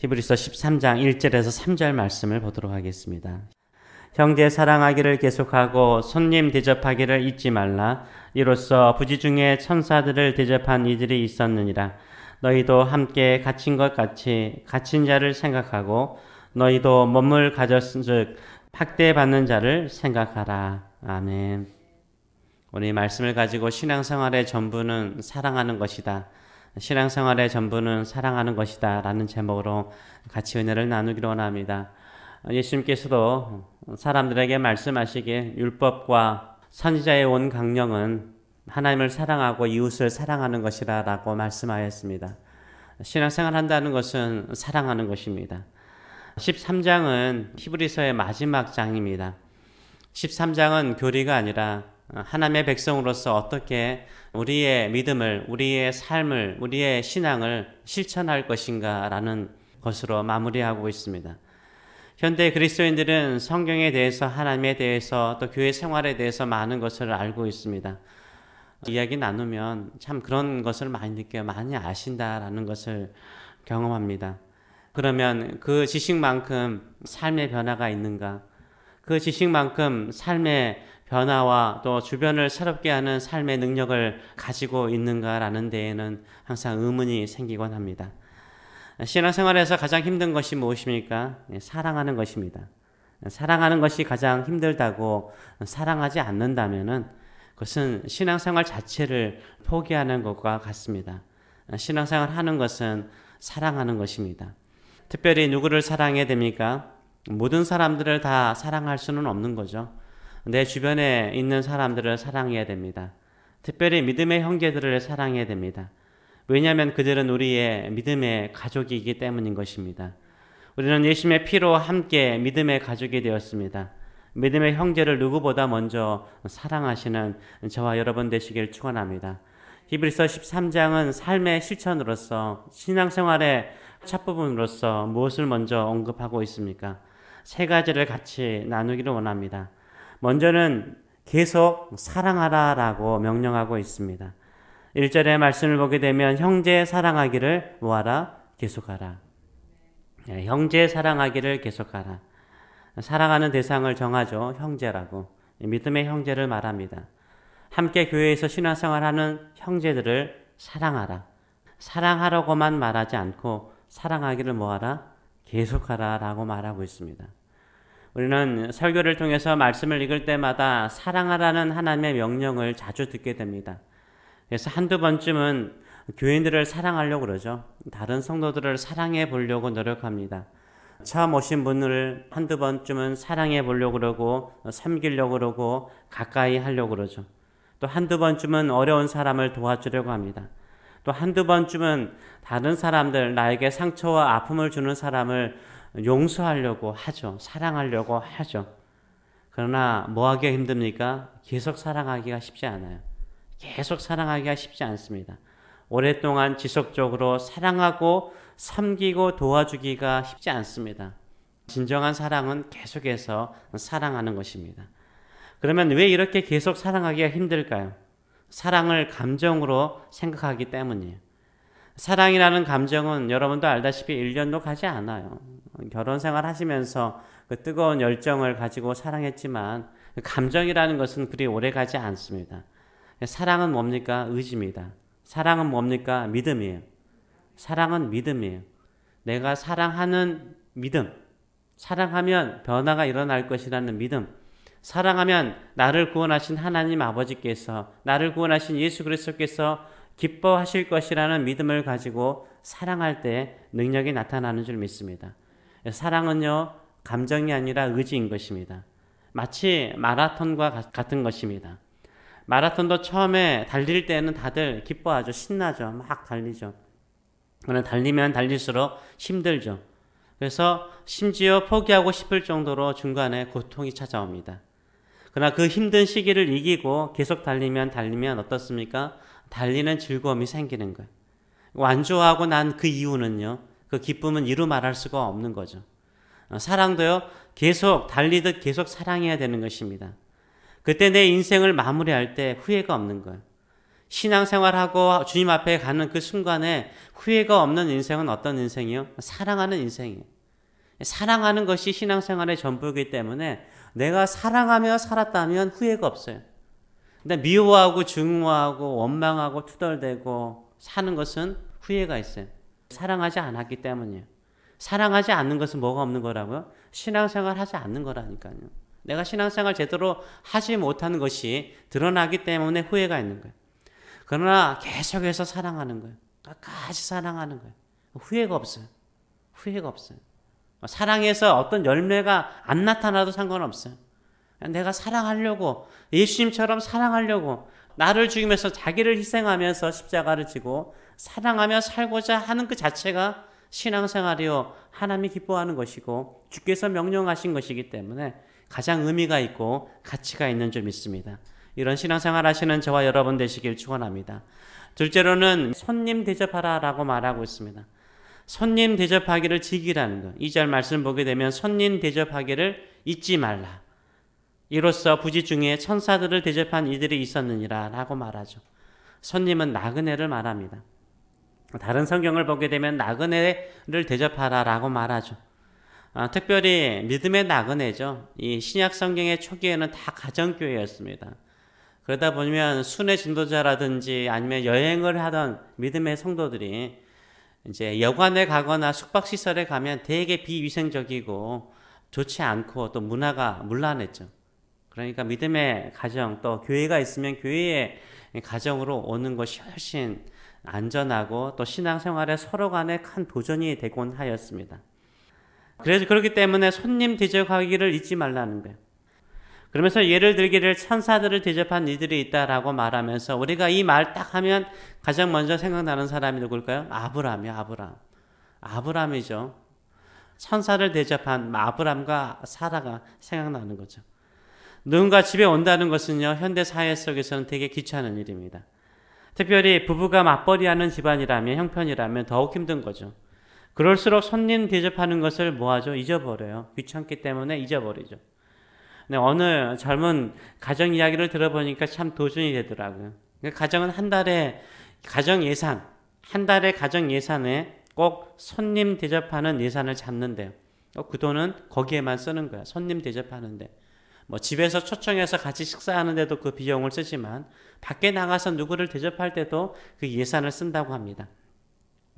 히브리서 13장 1절에서 3절 말씀을 보도록 하겠습니다. 형제 사랑하기를 계속하고 손님 대접하기를 잊지 말라. 이로써 부지 중에 천사들을 대접한 이들이 있었느니라. 너희도 함께 갇힌 것 같이 갇힌 자를 생각하고 너희도 몸을 가졌은즉 학대받는 자를 생각하라. 아멘. 오늘 이 말씀을 가지고 신앙생활의 전부는 사랑하는 것이다. 신앙생활의 전부는 사랑하는 것이다 라는 제목으로 같이 은혜를 나누기로 원합니다. 예수님께서도 사람들에게 말씀하시기에 율법과 선지자의 온 강령은 하나님을 사랑하고 이웃을 사랑하는 것이라 라고 말씀하였습니다. 신앙생활 한다는 것은 사랑하는 것입니다. 13장은 히브리서의 마지막 장입니다. 13장은 교리가 아니라 하나님의 백성으로서 어떻게 우리의 믿음을, 우리의 삶을, 우리의 신앙을 실천할 것인가 라는 것으로 마무리하고 있습니다. 현대 그리스도인들은 성경에 대해서, 하나님에 대해서, 또 교회 생활에 대해서 많은 것을 알고 있습니다. 이야기 나누면 참 그런 것을 많이 느껴요. 많이 아신다라는 것을 경험합니다. 그러면 그 지식만큼 삶의 변화가 있는가? 그 지식만큼 삶의 변화와 또 주변을 새롭게 하는 삶의 능력을 가지고 있는가라는 데에는 항상 의문이 생기곤 합니다. 신앙생활에서 가장 힘든 것이 무엇입니까? 사랑하는 것입니다. 사랑하는 것이 가장 힘들다고 사랑하지 않는다면은 그것은 신앙생활 자체를 포기하는 것과 같습니다. 신앙생활 하는 것은 사랑하는 것입니다. 특별히 누구를 사랑해야 됩니까? 모든 사람들을 다 사랑할 수는 없는 거죠. 내 주변에 있는 사람들을 사랑해야 됩니다. 특별히 믿음의 형제들을 사랑해야 됩니다. 왜냐하면 그들은 우리의 믿음의 가족이기 때문인 것입니다. 우리는 예수님의 피로 함께 믿음의 가족이 되었습니다. 믿음의 형제를 누구보다 먼저 사랑하시는 저와 여러분 되시길 축원합니다. 히브리서 13장은 삶의 실천으로서 신앙생활의 첫 부분으로서 무엇을 먼저 언급하고 있습니까? 세 가지를 같이 나누기를 원합니다. 먼저는 계속 사랑하라 라고 명령하고 있습니다. 1절의 말씀을 보게 되면 형제 사랑하기를 뭐하라? 계속하라. 형제 사랑하기를 계속하라. 사랑하는 대상을 정하죠. 형제라고. 믿음의 형제를 말합니다. 함께 교회에서 신앙생활하는 형제들을 사랑하라. 사랑하라고만 말하지 않고 사랑하기를 뭐하라? 계속하라 라고 말하고 있습니다. 우리는 설교를 통해서 말씀을 읽을 때마다 사랑하라는 하나님의 명령을 자주 듣게 됩니다. 그래서 한두 번쯤은 교인들을 사랑하려고 그러죠. 다른 성도들을 사랑해 보려고 노력합니다. 처음 오신 분을 한두 번쯤은 사랑해 보려고 그러고 섬기려고 그러고 가까이 하려고 그러죠. 또 한두 번쯤은 어려운 사람을 도와주려고 합니다. 또 한두 번쯤은 다른 사람들, 나에게 상처와 아픔을 주는 사람을 용서하려고 하죠. 사랑하려고 하죠. 그러나 뭐 하기가 힘듭니까? 계속 사랑하기가 쉽지 않아요. 계속 사랑하기가 쉽지 않습니다. 오랫동안 지속적으로 사랑하고 섬기고 도와주기가 쉽지 않습니다. 진정한 사랑은 계속해서 사랑하는 것입니다. 그러면 왜 이렇게 계속 사랑하기가 힘들까요? 사랑을 감정으로 생각하기 때문이에요. 사랑이라는 감정은 여러분도 알다시피 1년도 가지 않아요. 결혼 생활 하시면서 그 뜨거운 열정을 가지고 사랑했지만 감정이라는 것은 그리 오래 가지 않습니다. 사랑은 뭡니까? 의지입니다. 사랑은 뭡니까? 믿음이에요. 사랑은 믿음이에요. 내가 사랑하는 믿음. 사랑하면 변화가 일어날 것이라는 믿음. 사랑하면 나를 구원하신 하나님 아버지께서, 나를 구원하신 예수 그리스도께서 기뻐하실 것이라는 믿음을 가지고 사랑할 때 능력이 나타나는 줄 믿습니다. 사랑은요, 감정이 아니라 의지인 것입니다. 마치 마라톤과 같은 것입니다. 마라톤도 처음에 달릴 때는 다들 기뻐하죠. 신나죠. 막 달리죠. 그러나 달리면 달릴수록 힘들죠. 그래서 심지어 포기하고 싶을 정도로 중간에 고통이 찾아옵니다. 그러나 그 힘든 시기를 이기고 계속 달리면 어떻습니까? 달리는 즐거움이 생기는 거예요. 완주하고 난 그 이유는요, 그 기쁨은 이루 말할 수가 없는 거죠. 사랑도요, 계속 달리듯 계속 사랑해야 되는 것입니다. 그때 내 인생을 마무리할 때 후회가 없는 거예요. 신앙생활하고 주님 앞에 가는 그 순간에 후회가 없는 인생은 어떤 인생이요? 사랑하는 인생이에요. 사랑하는 것이 신앙생활의 전부이기 때문에 내가 사랑하며 살았다면 후회가 없어요. 근데 미워하고 증오하고 원망하고 투덜대고 사는 것은 후회가 있어요. 사랑하지 않았기 때문이에요. 사랑하지 않는 것은 뭐가 없는 거라고요? 신앙생활 하지 않는 거라니까요. 내가 신앙생활 제대로 하지 못하는 것이 드러나기 때문에 후회가 있는 거예요. 그러나 계속해서 사랑하는 거예요. 끝까지 사랑하는 거예요. 후회가 없어요. 후회가 없어요. 사랑해서 어떤 열매가 안 나타나도 상관없어요. 내가 사랑하려고, 예수님처럼 사랑하려고, 나를 죽이면서 자기를 희생하면서 십자가를 지고 사랑하며 살고자 하는 그 자체가 신앙생활이요, 하나님이 기뻐하는 것이고 주께서 명령하신 것이기 때문에 가장 의미가 있고 가치가 있는 줄 믿습니다. 이런 신앙생활 하시는 저와 여러분 되시길 축원합니다. 둘째로는 손님 대접하라 라고 말하고 있습니다. 손님 대접하기를 즐기라는 것. 2절 말씀 보게 되면 손님 대접하기를 잊지 말라. 이로써 부지 중에 천사들을 대접한 이들이 있었느니라 라고 말하죠. 손님은 나그네를 말합니다. 다른 성경을 보게 되면 나그네를 대접하라 라고 말하죠. 특별히 믿음의 나그네죠. 이 신약 성경의 초기에는 다 가정교회였습니다. 그러다 보면 순회 진도자라든지 아니면 여행을 하던 믿음의 성도들이 이제 여관에 가거나 숙박시설에 가면 되게 비위생적이고 좋지 않고 또 문화가 문란했죠. 그러니까 믿음의 가정 또 교회가 있으면 교회의 가정으로 오는 것이 훨씬 안전하고 또 신앙생활에 서로 간에 큰 도전이 되곤 하였습니다. 그래서 그렇기 때문에 손님 대접하기를 잊지 말라는 거예요. 그러면서 예를 들기를 천사들을 대접한 이들이 있다라고 말하면서 우리가 이 말 딱 하면 가장 먼저 생각나는 사람이 누굴까요? 아브라함이요. 아브라함이죠. 천사를 대접한 아브라함과 사라가 생각나는 거죠. 누군가 집에 온다는 것은요, 현대 사회 속에서는 되게 귀찮은 일입니다. 특별히 부부가 맞벌이하는 집안이라면, 형편이라면 더욱 힘든 거죠. 그럴수록 손님 대접하는 것을 뭐하죠? 잊어버려요. 귀찮기 때문에 잊어버리죠. 근데 어느 젊은 가정 이야기를 들어보니까 참 도전이 되더라고요. 가정은 한 달에 가정 예산에 꼭 손님 대접하는 예산을 잡는데요. 그 돈은 거기에만 쓰는 거야. 손님 대접하는데. 뭐 집에서 초청해서 같이 식사하는데도 그 비용을 쓰지만 밖에 나가서 누구를 대접할 때도 그 예산을 쓴다고 합니다.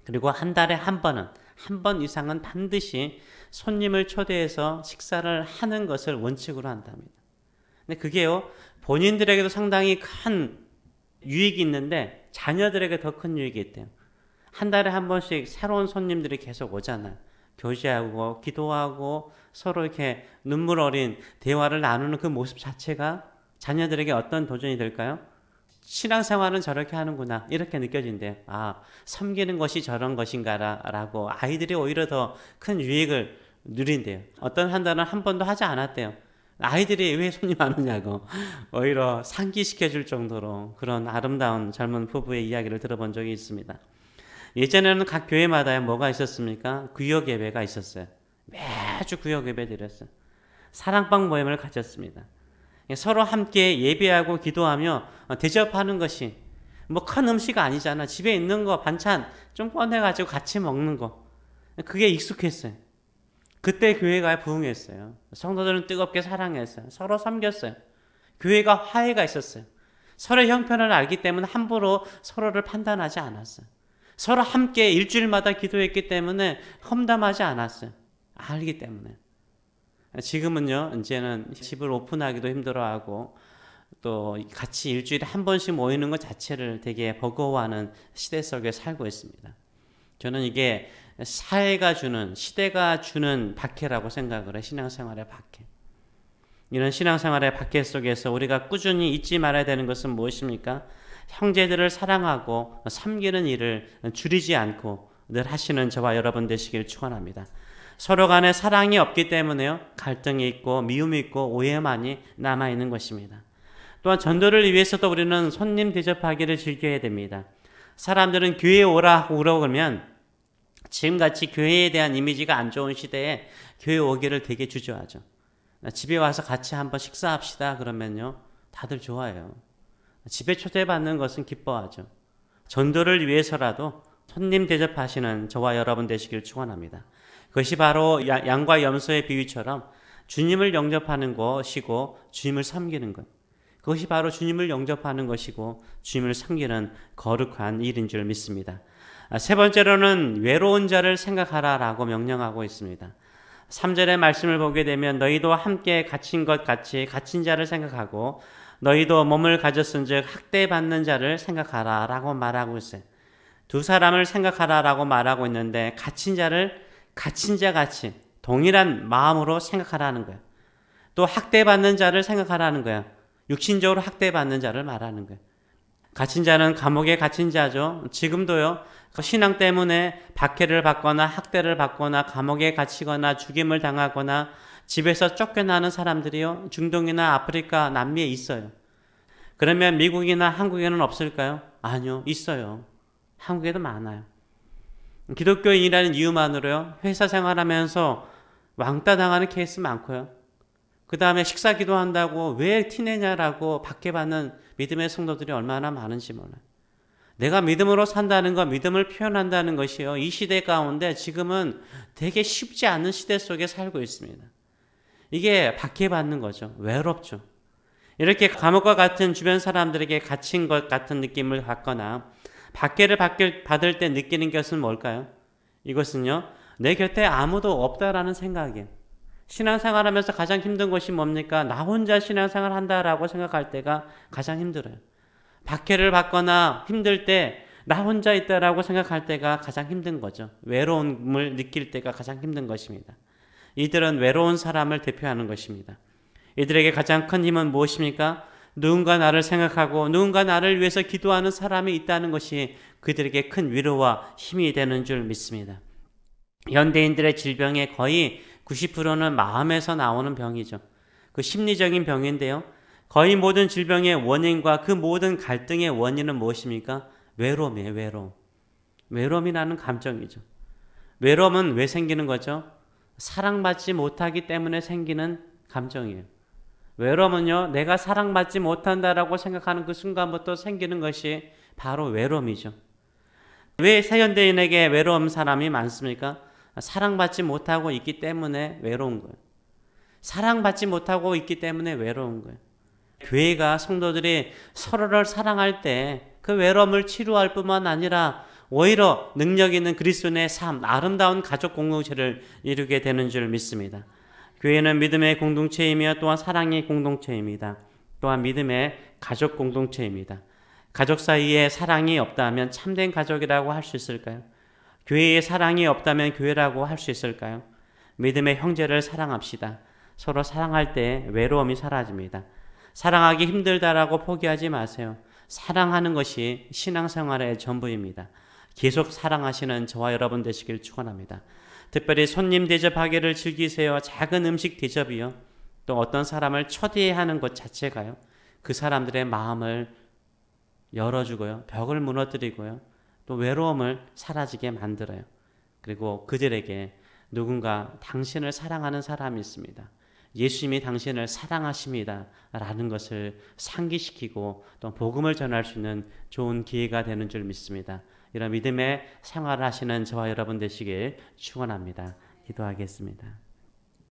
그리고 한 달에 한 번 이상은 반드시 손님을 초대해서 식사를 하는 것을 원칙으로 한답니다. 근데 그게요, 본인들에게도 상당히 큰 유익이 있는데 자녀들에게 더 큰 유익이 있대요. 한 달에 한 번씩 새로운 손님들이 계속 오잖아요. 교제하고 기도하고 서로 이렇게 눈물 어린 대화를 나누는 그 모습 자체가 자녀들에게 어떤 도전이 될까요? 신앙생활은 저렇게 하는구나 이렇게 느껴진대요. 섬기는 것이 저런 것인가 라고 아이들이 오히려 더 큰 유익을 누린대요. 어떤 한 달은 한 번도 하지 않았대요. 아이들이 왜 손님 안 오냐고 오히려 상기시켜 줄 정도로 그런 아름다운 젊은 부부의 이야기를 들어본 적이 있습니다. 예전에는 각 교회마다 뭐가 있었습니까? 구역 예배가 있었어요. 매주 구역 예배 드렸어요. 사랑방 모임을 가졌습니다. 서로 함께 예배하고 기도하며 대접하는 것이 뭐 큰 음식 아니잖아. 집에 있는 거 반찬 좀 꺼내가지고 같이 먹는 거. 그게 익숙했어요. 그때 교회가 부흥했어요. 성도들은 뜨겁게 사랑했어요. 서로 섬겼어요. 교회가 화해가 있었어요. 서로의 형편을 알기 때문에 함부로 서로를 판단하지 않았어요. 서로 함께 일주일마다 기도했기 때문에 험담하지 않았어요. 알기 때문에. 지금은요, 이제는 집을 오픈하기도 힘들어하고 또 같이 일주일에 한 번씩 모이는 것 자체를 되게 버거워하는 시대 속에 살고 있습니다. 저는 이게 사회가 주는, 시대가 주는 박해라고 생각을 해요. 신앙생활의 박해. 이런 신앙생활의 박해 속에서 우리가 꾸준히 잊지 말아야 되는 것은 무엇입니까? 형제들을 사랑하고 섬기는 일을 줄이지 않고 늘 하시는 저와 여러분 되시길 축원합니다. 서로 간에 사랑이 없기 때문에요, 갈등이 있고 미움이 있고 오해만이 남아있는 것입니다. 또한 전도를 위해서도 우리는 손님 대접하기를 즐겨야 됩니다. 사람들은 교회에 오라고 그러면 지금같이 교회에 대한 이미지가 안 좋은 시대에 교회 오기를 되게 주저하죠. 집에 와서 같이 한번 식사합시다 그러면요, 다들 좋아해요. 집에 초대받는 것은 기뻐하죠. 전도를 위해서라도 손님 대접하시는 저와 여러분 되시길 축원합니다. 그것이 바로 양과 염소의 비유처럼 주님을 영접하는 것이고 주님을 섬기는 것. 그것이 바로 주님을 영접하는 것이고 주님을 섬기는 거룩한 일인 줄 믿습니다. 세 번째로는 외로운 자를 생각하라라고 명령하고 있습니다. 3절의 말씀을 보게 되면 너희도 함께 갇힌 것 같이 갇힌 자를 생각하고 너희도 몸을 가졌은즉 학대받는 자를 생각하라 라고 말하고 있어요. 두 사람을 생각하라 라고 말하고 있는데 갇힌 자를 갇힌 자 같이 동일한 마음으로 생각하라는 거예요. 또 학대받는 자를 생각하라는 거예요. 육신적으로 학대받는 자를 말하는 거예요. 갇힌 자는 감옥에 갇힌 자죠. 지금도요. 그 신앙 때문에 박해를 받거나 학대를 받거나 감옥에 갇히거나 죽임을 당하거나 집에서 쫓겨나는 사람들이요. 중동이나 아프리카, 남미에 있어요. 그러면 미국이나 한국에는 없을까요? 아니요. 있어요. 한국에도 많아요. 기독교인이라는 이유만으로요. 회사 생활하면서 왕따 당하는 케이스 많고요. 그 다음에 식사 기도한다고 왜 티내냐라고 박해받는 믿음의 성도들이 얼마나 많은지 몰라요. 내가 믿음으로 산다는 것, 믿음을 표현한다는 것이요. 이 시대 가운데 지금은 되게 쉽지 않은 시대 속에 살고 있습니다. 이게 박해받는 거죠. 외롭죠. 이렇게 감옥과 같은 주변 사람들에게 갇힌 것 같은 느낌을 받거나 박해를 받을 때 느끼는 것은 뭘까요? 이것은요. 내 곁에 아무도 없다라는 생각이에요. 신앙생활하면서 가장 힘든 것이 뭡니까? 나 혼자 신앙생활 한다라고 생각할 때가 가장 힘들어요. 박해를 받거나 힘들 때 나 혼자 있다라고 생각할 때가 가장 힘든 거죠. 외로움을 느낄 때가 가장 힘든 것입니다. 이들은 외로운 사람을 대표하는 것입니다. 이들에게 가장 큰 힘은 무엇입니까? 누군가 나를 생각하고 누군가 나를 위해서 기도하는 사람이 있다는 것이 그들에게 큰 위로와 힘이 되는 줄 믿습니다. 현대인들의 질병의 거의 90%는 마음에서 나오는 병이죠. 그 심리적인 병인데요. 거의 모든 질병의 원인과 그 모든 갈등의 원인은 무엇입니까? 외로움이에요. 외로움. 외로움이라는 감정이죠. 외로움은 왜 생기는 거죠? 사랑받지 못하기 때문에 생기는 감정이에요. 외로움은요. 내가 사랑받지 못한다라고 생각하는 그 순간부터 생기는 것이 바로 외로움이죠. 왜 세현대인에게 외로운 사람이 많습니까? 사랑받지 못하고 있기 때문에 외로운 거예요. 사랑받지 못하고 있기 때문에 외로운 거예요. 교회가 성도들이 서로를 사랑할 때 그 외로움을 치료할 뿐만 아니라 오히려 능력 있는 그리스도인의 삶, 아름다운 가족 공동체를 이루게 되는 줄 믿습니다. 교회는 믿음의 공동체이며 또한 사랑의 공동체입니다. 또한 믿음의 가족 공동체입니다. 가족 사이에 사랑이 없다면 참된 가족이라고 할 수 있을까요? 교회에 사랑이 없다면 교회라고 할 수 있을까요? 믿음의 형제를 사랑합시다. 서로 사랑할 때 외로움이 사라집니다. 사랑하기 힘들다라고 포기하지 마세요. 사랑하는 것이 신앙생활의 전부입니다. 계속 사랑하시는 저와 여러분 되시길 축원합니다. 특별히 손님 대접하기를 즐기세요. 작은 음식 대접이요. 또 어떤 사람을 초대하는 것 자체가요. 그 사람들의 마음을 열어주고요. 벽을 무너뜨리고요. 또 외로움을 사라지게 만들어요. 그리고 그들에게 누군가 당신을 사랑하는 사람이 있습니다. 예수님이 당신을 사랑하십니다. 라는 것을 상기시키고 또 복음을 전할 수 있는 좋은 기회가 되는 줄 믿습니다. 이런 믿음의 생활을 하시는 저와 여러분 되시길 축원합니다. 기도하겠습니다.